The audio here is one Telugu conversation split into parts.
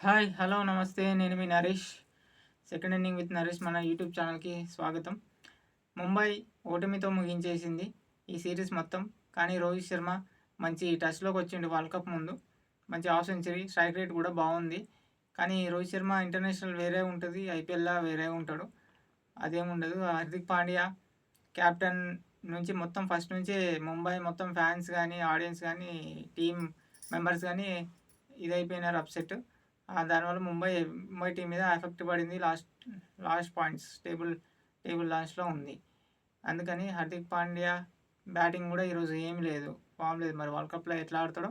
హాయ్! హలో! నమస్తే. నేను మీ Naresh. Second inning with Naresh మన యూట్యూబ్ ఛానల్‌కి స్వాగతం. ముంబై ఓటమితో ముగించేసింది ఈ సీరీస్ మొత్తం. కానీ రోహిత్ శర్మ మంచి టచ్‌లోకి వచ్చిండు వరల్డ్ కప్ ముందు. మంచి హాఫ్ సెంచరీ, స్ట్రైక్ రేట్ కూడా బాగుంది. కానీ రోహిత్ శర్మ ఇంటర్నేషనల్ వేరే ఉంటది. ఐపీఎల్‌లా వేరే ఉంటాడు. అదేముండదు. హార్దిక్ పాండ్యా కెప్టెన్ నుంచి మొత్తం ఫస్ట్ నుంచే ముంబై మొత్తం ఫ్యాన్స్ గానీ, ఆడియన్స్ గానీ, టీమ్ మెంబర్స్ గానీ ఇదైపోయినారు అప్సెట్. దానివల్ల ముంబై టీం మీద ఎఫెక్ట్ పడింది. లాస్ట్ పాయింట్స్ టేబుల్ లాస్ట్‌లో ఉంది. అందుకని హార్దిక్ పాండ్యా బ్యాటింగ్ కూడా ఈరోజు ఏమి లేదు. ఫామ్ లేదు. మరి వరల్డ్ కప్‌లో ఎట్లా ఆడతాడో.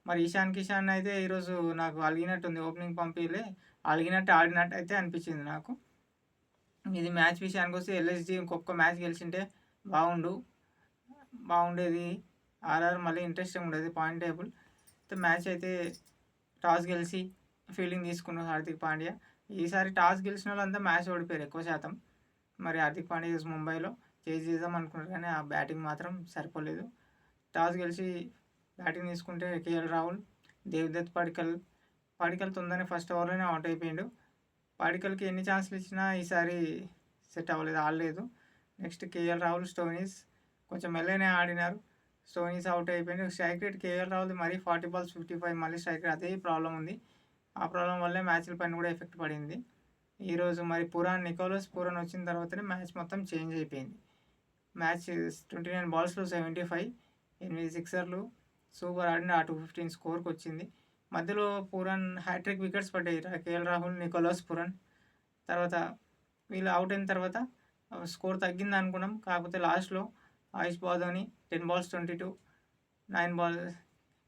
మరి ఇషాన్ కిషాన్ అయితే ఈరోజు నాకు అలిగినట్టుంది. ఓపెనింగ్ పంపియలే. అలిగినట్టు ఆడినట్టు అయితే అనిపించింది నాకు. ఇది మ్యాచ్ విషయానికొస్తే ఎల్ఎస్‌జీ ఇంకొక్క మ్యాచ్ గెలిచింటే బాగుండేది. ఆర్ఆర్ మళ్ళీ ఇంట్రెస్టింగ్ ఉండేది పాయింట్ టేబుల్. మ్యాచ్ అయితే టాస్ గెలిచి ఫీల్డింగ్ తీసుకున్నారు హార్దిక్ పాండ్యా. ఈసారి టాస్ గెలిచిన వాళ్ళంతా మ్యాచ్ ఓడిపోయారు ఎక్కువ శాతం. మరి హార్దిక్ పాండ్యా ముంబైలో చేద్దాం అనుకున్నారు కానీ ఆ బ్యాటింగ్ మాత్రం సరిపోలేదు. టాస్ గెలిచి బ్యాటింగ్ తీసుకుంటే కేఎల్ రాహుల్, దేవదత్ పడికల్ తొందరనే ఫస్ట్ ఓవర్లోనే అవుట్ అయిపోయిండు. పడికల్కి ఎన్ని ఛాన్సులు ఇచ్చినా ఈసారి సెట్ అవ్వలేదు, ఆడలేదు. నెక్స్ట్ కేఎల్ రాహుల్, స్టోయినిస్ కొంచెం మెల్లనే ఆడినారు. స్టోయినిస్ అవుట్ అయిపోయింది. స్ట్రైక్ రేట్ కేఎల్ రాహుల్ మరి 40 balls 55 మళ్ళీ స్ట్రైక్ రేట్ అదే ప్రాబ్లం ఉంది. ఆ ప్రాబ్లం వల్లే మ్యాచ్ల పైన కూడా ఎఫెక్ట్ పడింది. ఈరోజు మరి నికోలస్ పూరాన్ వచ్చిన తర్వాతనే మ్యాచ్ మొత్తం చేంజ్ అయిపోయింది. మ్యాచ్ 29 balls 75, 8 సిక్సర్లు, సూపర్ ఆడిన. ఆ 215 స్కోర్కి వచ్చింది. మధ్యలో పూరాన్ హ్యాట్రిక్ వికెట్స్ పడ్డాయి. KL Rahul, Nicholas Pooran. తర్వాత వీళ్ళు అవుట్ అయిన తర్వాత స్కోర్ తగ్గింది అనుకున్నాం. కాకపోతే లాస్ట్లో ఆయుష్ బాధోని 10 balls 22, 9 balls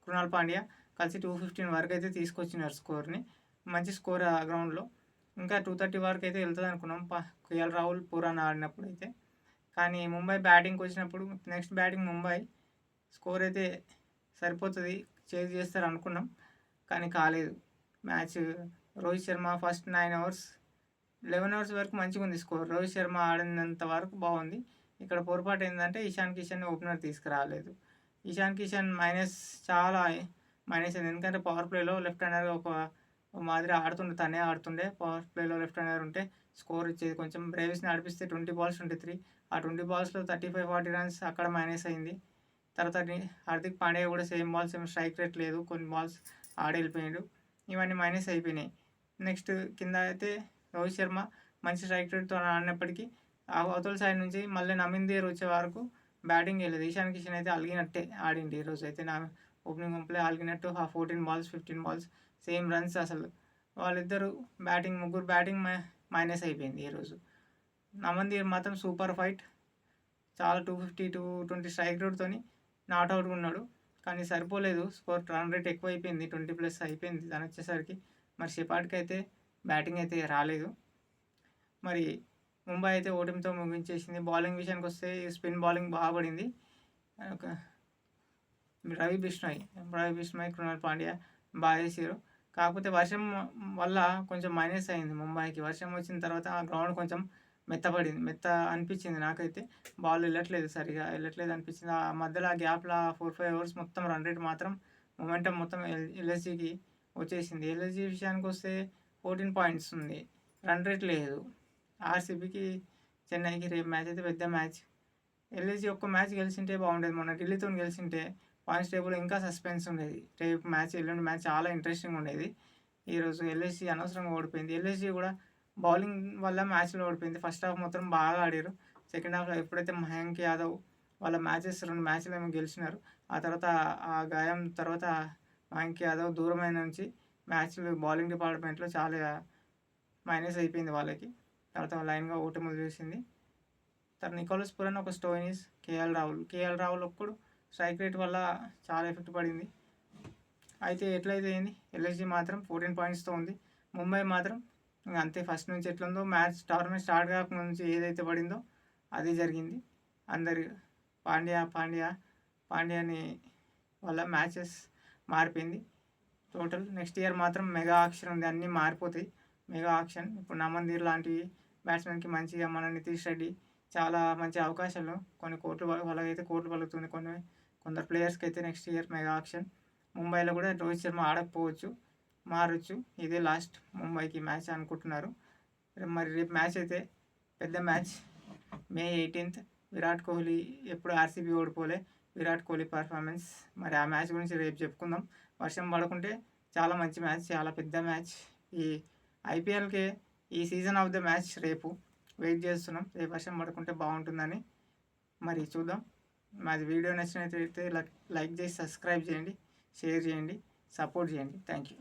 కృణాల్ పాండ్యా కలిసి 215 వరకు అయితే తీసుకొచ్చినారు స్కోర్ని. మంచి స్కోర్ ఆ గ్రౌండ్లో. ఇంకా 230 వరకు అయితే వెళ్తుంది అనుకున్నాం కేఎల్ రాహుల్, పూరాన్ ఆడినప్పుడు అయితే. కానీ ముంబై బ్యాటింగ్కి వచ్చినప్పుడు నెక్స్ట్ బ్యాటింగ్ ముంబై స్కోర్ అయితే సరిపోతుంది, చేజ్ చేస్తారు అనుకున్నాం. కానీ కాలేదు. Match Rohit Sharma first 9 overs 11 overs వరకు మంచిగా ఉంది స్కోర్. రోహిత్ శర్మ ఆడినంత వరకు బాగుంది. ఇక్కడ పొరపాటు ఏంటంటే ఇషాన్ కిషన్ ఓపెనర్ తీసుకురాలేదు. ఇషాన్ కిషన్ చాలా మైనస్ అయింది. ఎందుకంటే పవర్ ప్లేలో లెఫ్ట్ హ్యాండర్ ఒక మాదిరి ఆడుతుండే, తనే ఆడుతుండే. పవర్ ప్లేలో లెఫ్ట్ హ్యాండర్ ఉంటే స్కోర్ ఇచ్చేది. కొంచెం బ్రేవిస్ని నడిపిస్తే 20 balls 23, ఆ 20 balls 35-40 runs అక్కడ మైనస్ అయింది. తర్వాత హార్దిక్ పాండ్యా కూడా సేమ్ బాల్స్, ఏం స్ట్రైక్ రేట్ లేదు, కొన్ని బాల్స్ ఆడి వెళ్ళిపోయాడు. ఇవన్నీ మైనస్ అయిపోయినాయి. నెక్స్ట్ కింద అయితే రోహిత్ శర్మ మంచి స్ట్రైక్ రేట్తో ఆడినప్పటికీ అవతల సైడ్ నుంచి మళ్ళీ నవీన్ వచ్చే వరకు బ్యాటింగ్ చేయలేదు. ఇషాన్ కిషన్ అయితే అలిగినట్టే ఆడింది ఈరోజు అయితే. నా ఓపెనింగ్ పంపలే, అలిగినట్టు 14 balls 15 balls సేమ్ రన్స్. అసలు వాళ్ళిద్దరు ముగ్గురు బ్యాటింగ్ మైనస్ అయిపోయింది ఈరోజు. నమన్ మాత్రం సూపర్ ఫైట్. చాలా 250 220 స్ట్రైక్ రేట్తో నాట్అవుట్గా ఉన్నాడు. కానీ సరిపోలేదు స్కోర్. రన్ రేట్ ఎక్కువ అయిపోయింది, 20+ అయిపోయింది దాని వచ్చేసరికి. మరి షెపార్డ్కి అయితే బ్యాటింగ్ అయితే రాలేదు. మరి ముంబై అయితే ఓటమితో ముగించేసింది. బౌలింగ్ విషయానికి వస్తే స్పిన్ బౌలింగ్ బాగా పడింది. రవి బిష్నాయ్, కృణాల్ పాండ్యా బాగా వేసారు. కాకపోతే వర్షం వల్ల కొంచెం మైనస్ అయింది ముంబైకి. వర్షం వచ్చిన తర్వాత ఆ గ్రౌండ్ కొంచెం మెత్త అనిపించింది నాకైతే. బాల్ సరిగా వెళ్ళట్లేదు అనిపించింది. ఆ మధ్యలో ఆ గ్యాప్లో 4-5 overs మొత్తం రన్ రేట్ మాత్రం మొమెంటం మొత్తం ఎల్ఎస్జీకి వచ్చేసింది. ఎల్ఎస్జీ విషయానికి వస్తే 14 points ఉంది, రన్ రేట్ లేదు. ఆర్సీబీకి, చెన్నైకి రేపు మ్యాచ్ అయితే పెద్ద మ్యాచ్. ఎల్ఎస్జీ ఒక్క మ్యాచ్ గెలిచింటే బాగుండేది. మొన్న ఢిల్లీతో గెలిచింటే పాయింట్స్ టేబుల్ ఇంకా సస్పెన్స్ ఉండేది. రేపు మ్యాచ్, ఎల్లుండి మ్యాచ్ చాలా ఇంట్రెస్టింగ్ ఉండేది. ఈరోజు ఎల్ఎస్జీ అనవసరంగా ఓడిపోయింది. ఎల్ఎస్జీ కూడా బౌలింగ్ వల్ల మ్యాచ్లో ఓడిపోయింది. ఫస్ట్ హాఫ్ మొత్తం బాగా ఆడారు. సెకండ్ హాఫ్లో ఎప్పుడైతే మయాంక్ యాదవ్ వాళ్ళ 2 మ్యాచ్లు ఏమో గెలిచినారు. ఆ తర్వాత ఆ గాయం తర్వాత మయాంక్ యాదవ్ దూరమైన నుంచి మ్యాచ్లు బౌలింగ్ డిపార్ట్మెంట్లో చాలా మైనస్ అయిపోయింది వాళ్ళకి. తర్వాత లైన్గా ఓటములు చూసింది. తర్వాత నికోలస్ పూరన్, ఒక స్టోయినిస్, కేఎల్ రాహుల్ ఒక్కడు స్ట్రైక్ రేట్ వల్ల చాలా ఎఫెక్ట్ పడింది. అయితే ఎట్లయితే ఏంది, ఎల్ఎస్జీ మాత్రం 14 pointsతో ఉంది. ముంబై మాత్రం ఇంకా అంతే. ఫస్ట్ నుంచి ఎట్లుందో టోర్నమెంట్ స్టార్ట్ కాకముందు నుంచి ఏదైతే పడిందో అది జరిగింది. అందరి పాండ్యాని వల్ల మ్యాచెస్ మారిపోయింది టోటల్. నెక్స్ట్ ఇయర్ మాత్రం మెగా ఆక్షన్ ఉంది, అన్నీ మారిపోతాయి. Mega auction. ఇప్పుడు నమన్ లాంటి బ్యాట్స్మెన్కి మంచిగా, మన నితీష్ రెడ్డి చాలా మంచి అవకాశాలు. కొన్ని కోట్లు వాళ్ళకైతే కోట్లు పలుకుతుంది. కొందరు ప్లేయర్స్కి అయితే నెక్స్ట్ ఇయర్ మెగా ఆక్షన్. ముంబైలో కూడా రోహిత్ శర్మ ఆడకపోవచ్చు. మారొచ్చు. ఇదే లాస్ట్ ముంబైకి మ్యాచ్ అనుకుంటున్నారు. మరి రేపు మ్యాచ్ అయితే పెద్ద మ్యాచ్. మే 18th విరాట్ కోహ్లీ ఎప్పుడు ఆర్సీబీ ఓడిపోలే. విరాట్ కోహ్లీ పర్ఫార్మెన్స్. మరి ఆ మ్యాచ్ గురించి రేపు చెప్పుకుందాం. వర్షం పడకుంటే చాలా మంచి మ్యాచ్, చాలా పెద్ద మ్యాచ్. ఈ ఐపీఎల్కి ఈ సీజన్ ఆఫ్ ద మ్యాచ్ రేపు వెయిట్ చేస్తున్నాం. రేపు వర్షం పడకుంటే బాగుంటుందని. మరి చూద్దాం. మాది వీడియో నచ్చినట్లయితే లైక్ చేసి సబ్స్క్రైబ్ చేయండి, షేర్ చేయండి, సపోర్ట్ చేయండి. Thank you.